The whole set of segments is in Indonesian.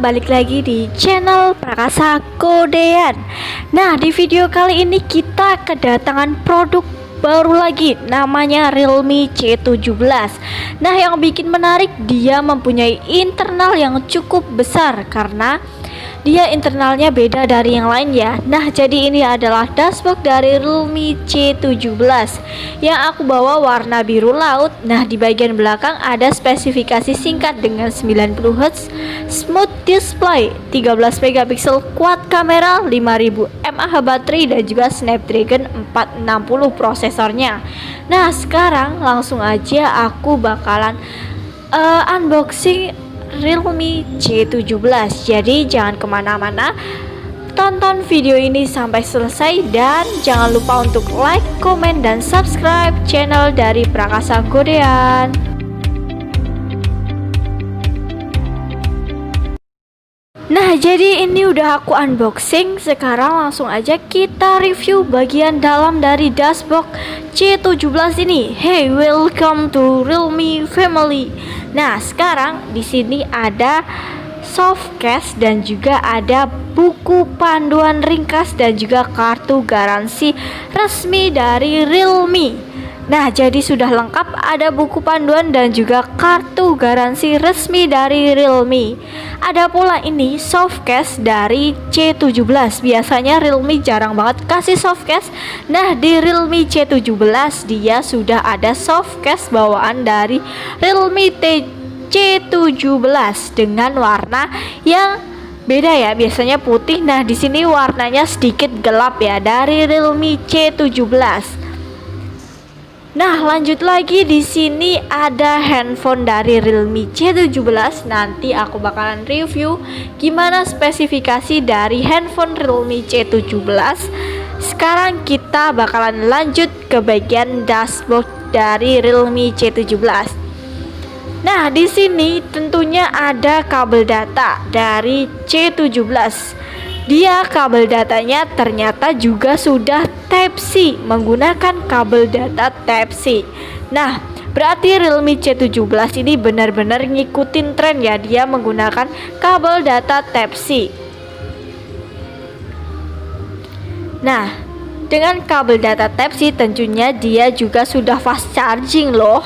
balik lagi di channel Prakasa Kodean. Nah, di video kali ini kita kedatangan produk baru lagi, namanya Realme C17. Nah, yang bikin menarik, dia mempunyai internal yang cukup besar karena dia internalnya beda dari yang lain ya. Nah, jadi ini adalah dashboard dari Realme C17 yang aku bawa warna biru laut. Nah, di bagian belakang ada spesifikasi singkat dengan 90Hz smooth display, 13 megapiksel quad kamera, 5000 mAh baterai dan juga Snapdragon 460 prosesornya. Nah, sekarang langsung aja aku bakalan unboxing Realme C17. Jadi jangan kemana-mana, tonton video ini sampai selesai dan jangan lupa untuk like, komen, dan subscribe channel dari Prakasa Kodean. Nah, jadi ini udah aku unboxing. Sekarang langsung aja kita review bagian dalam dari dashboard C17 ini. Hey, welcome to Realme family. Nah, sekarang di sini ada soft case dan juga ada buku panduan ringkas dan juga kartu garansi resmi dari Realme. Nah, jadi sudah lengkap, ada buku panduan dan juga kartu garansi resmi dari Realme. Ada pula ini soft case dari C17. Biasanya Realme jarang banget kasih soft case. Nah, di Realme C17 dia sudah ada soft case bawaan dari Realme C17 dengan warna yang beda ya, biasanya putih. Nah, di sini warnanya sedikit gelap ya dari Realme C17. Nah, lanjut lagi, di sini ada handphone dari Realme C17. Nanti aku bakalan review gimana spesifikasi dari handphone Realme C17. Sekarang kita bakalan lanjut ke bagian dashboard dari Realme C17. Nah, di sini tentunya ada kabel data dari C17. Dia kabel datanya ternyata juga sudah Type-C, menggunakan kabel data Type-C. Nah, berarti Realme C17 ini benar-benar ngikutin tren ya, dia menggunakan kabel data Type-C. Nah, dengan kabel data Type-C tentunya dia juga sudah fast charging loh.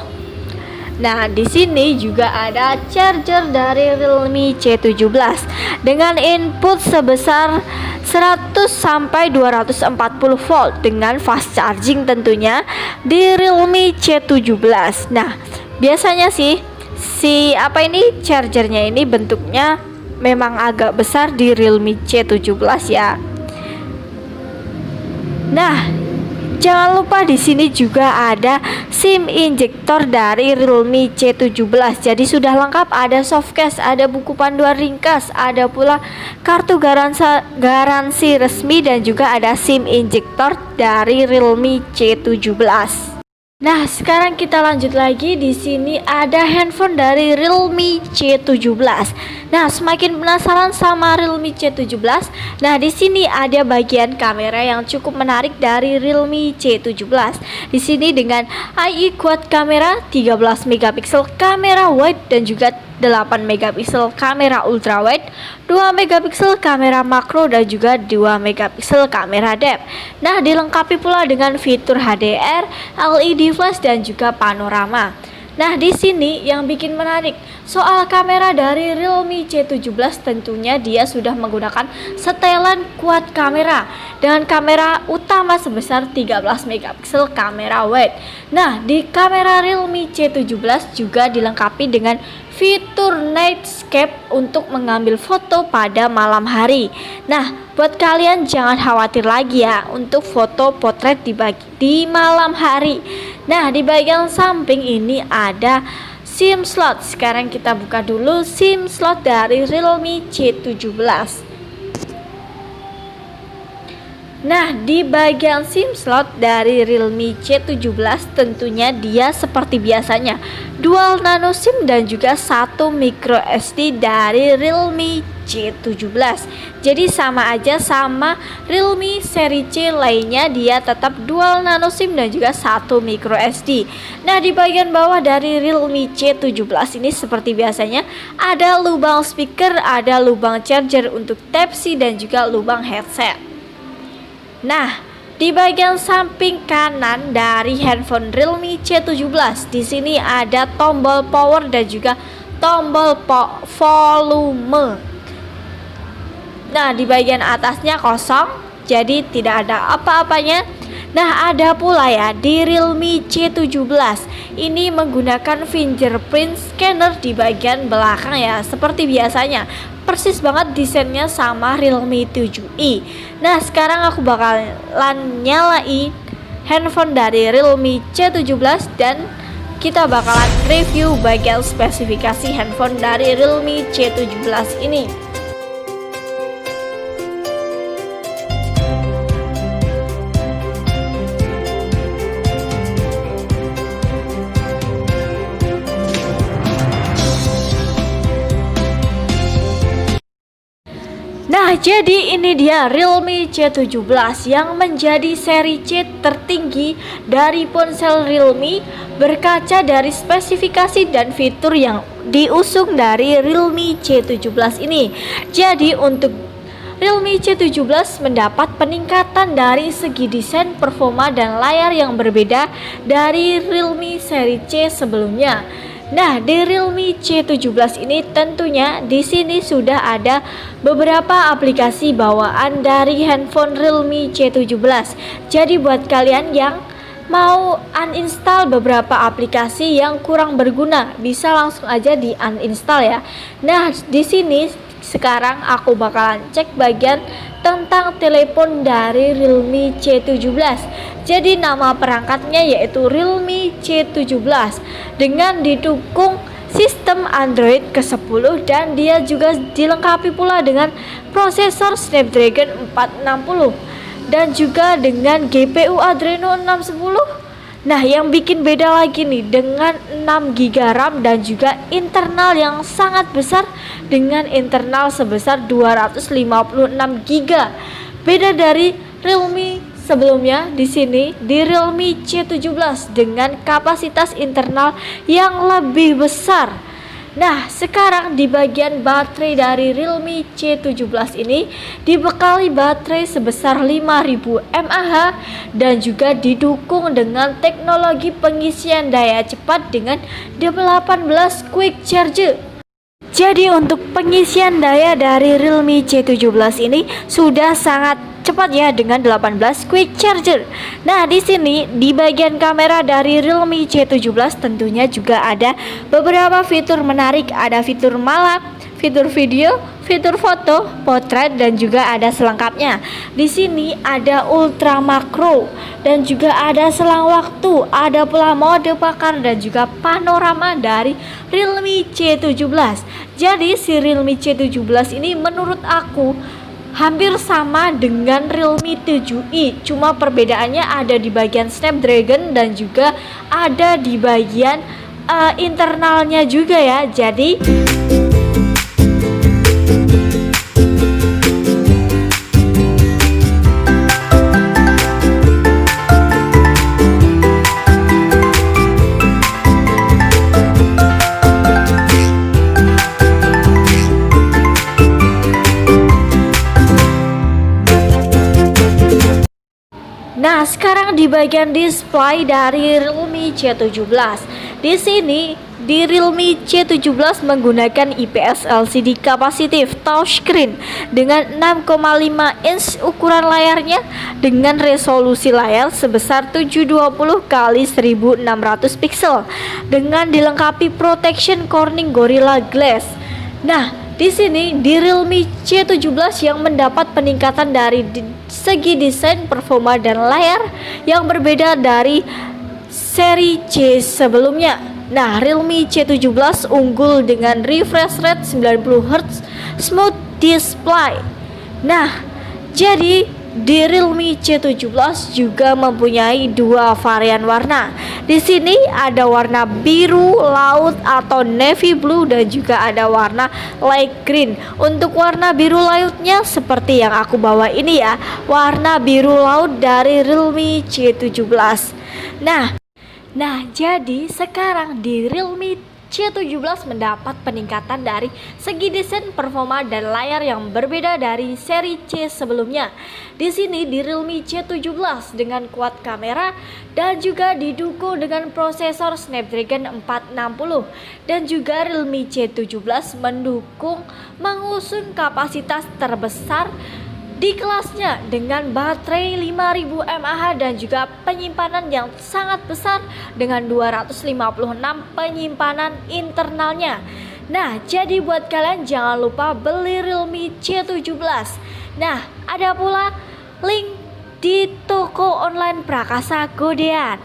Nah, di sini juga ada charger dari Realme C17 dengan input sebesar 100 sampai 240 volt dengan fast charging tentunya di Realme C17. Nah, biasanya sih chargernya ini bentuknya memang agak besar di Realme C17 ya. Nah, jangan lupa di sini juga ada SIM injektor dari Realme C17. Jadi sudah lengkap, ada soft case, ada buku panduan ringkas, ada pula kartu garansi resmi dan juga ada SIM injektor dari Realme C17. Nah, sekarang kita lanjut lagi. Di sini ada handphone dari Realme C17. Nah, semakin penasaran sama Realme C17. Nah, di sini ada bagian kamera yang cukup menarik dari Realme C17. Di sini dengan AI quad kamera, 13 megapiksel kamera wide dan juga 8 megapiksel kamera ultra wide, 2 megapiksel kamera makro dan juga 2 megapiksel kamera depth. Nah, dilengkapi pula dengan fitur HDR, LED flash dan juga panorama. Nah, di sini yang bikin menarik soal kamera dari Realme C17, tentunya dia sudah menggunakan setelan quad kamera dengan kamera utama sebesar 13 megapiksel kamera wide. Nah, di kamera Realme C17 juga dilengkapi dengan fitur nightscape untuk mengambil foto pada malam hari. Nah, buat kalian jangan khawatir lagi ya untuk foto potret di malam hari. Nah, di bagian samping ini ada SIM slot. Sekarang kita buka dulu SIM slot dari Realme C17. Nah, di bagian SIM slot dari Realme C17 tentunya dia seperti biasanya dual nano SIM dan juga 1 micro SD dari Realme C17. Jadi sama aja sama Realme seri C lainnya, dia tetap dual nano SIM dan juga 1 micro SD. Nah, di bagian bawah dari Realme C17 ini seperti biasanya ada lubang speaker, ada lubang charger untuk Type-C dan juga lubang headset. Nah, di bagian samping kanan dari handphone Realme C17 di sini ada tombol power dan juga tombol volume. Nah, di bagian atasnya kosong, jadi tidak ada apa-apanya. Nah, ada pula ya di Realme C17 ini menggunakan fingerprint scanner di bagian belakang ya, seperti biasanya. Persis banget desainnya sama Realme 7i. Nah, sekarang aku bakalan nyalain handphone dari Realme C17 dan kita bakalan review bagian spesifikasi handphone dari Realme C17 ini. Nah, jadi ini dia Realme C17 yang menjadi seri C tertinggi dari ponsel Realme, berkaca dari spesifikasi dan fitur yang diusung dari Realme C17 ini. Jadi untuk Realme C17 mendapat peningkatan dari segi desain, performa, dan layar yang berbeda dari Realme seri C sebelumnya. Nah, di Realme C17 ini tentunya di sini sudah ada beberapa aplikasi bawaan dari handphone Realme C17. Jadi buat kalian yang mau uninstall beberapa aplikasi yang kurang berguna, bisa langsung aja di uninstall ya. Nah, di sini sekarang aku bakalan cek bagian tentang telepon dari Realme C17. Jadi nama perangkatnya yaitu Realme C17 dengan didukung sistem Android ke-10 dan dia juga dilengkapi pula dengan prosesor Snapdragon 460 dan juga dengan GPU Adreno 610. Nah, yang bikin beda lagi nih dengan 6GB RAM dan juga internal yang sangat besar dengan internal sebesar 256GB. Beda dari Realme sebelumnya, di sini di Realme C17 dengan kapasitas internal yang lebih besar. Nah, sekarang di bagian baterai dari Realme C17 ini dibekali baterai sebesar 5000 mAh dan juga didukung dengan teknologi pengisian daya cepat dengan 18 quick charger. Jadi untuk pengisian daya dari Realme C17 ini sudah sangat cepat ya dengan 18 quick charger. Nah, di sini di bagian kamera dari Realme C17 tentunya juga ada beberapa fitur menarik, ada fitur malam, fitur video, fitur foto, potret, dan juga ada selengkapnya. Di sini ada ultra makro dan juga ada selang waktu, ada pula mode pakar dan juga panorama dari Realme C17. Jadi si Realme C17 ini menurut aku hampir sama dengan Realme 7i, cuma perbedaannya ada di bagian Snapdragon dan juga ada di bagian internalnya juga ya. Jadi nah, sekarang di bagian display dari Realme C17. Di sini di Realme C17 menggunakan IPS LCD kapasitif touchscreen dengan 6,5 inch ukuran layarnya dengan resolusi layar sebesar 720 x 1600 pixel dengan dilengkapi protection Corning Gorilla Glass. Nah, di sini di Realme C17 yang mendapat peningkatan dari segi desain, performa, dan layar yang berbeda dari seri C sebelumnya. Nah, Realme C17 unggul dengan refresh rate 90Hz smooth display. Nah, jadi di Realme C17 juga mempunyai dua varian warna. Di sini ada warna biru laut atau navy blue dan juga ada warna light green. Untuk warna biru lautnya seperti yang aku bawa ini ya, warna biru laut dari Realme C17. Nah, jadi sekarang di Realme C17 mendapat peningkatan dari segi desain, performa, dan layar yang berbeda dari seri C sebelumnya. Di sini di Realme C17 dengan kuat kamera dan juga didukung dengan prosesor Snapdragon 460, dan juga Realme C17 mengusung kapasitas terbesar di kelasnya dengan baterai 5000 mAh dan juga penyimpanan yang sangat besar dengan 256 penyimpanan internalnya. Nah, jadi buat kalian jangan lupa beli Realme C17. Nah, ada pula link di toko online Prakasa Godean.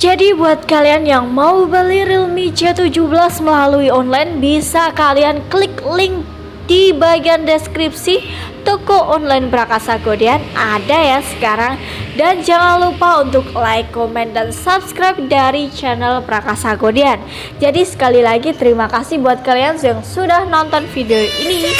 Jadi buat kalian yang mau beli Realme C17 melalui online, bisa kalian klik link di bagian deskripsi. Toko online Prakasa Godean ada ya sekarang. Dan jangan lupa untuk like, komen, dan subscribe dari channel Prakasa Godean. Jadi sekali lagi terima kasih buat kalian yang sudah nonton video ini.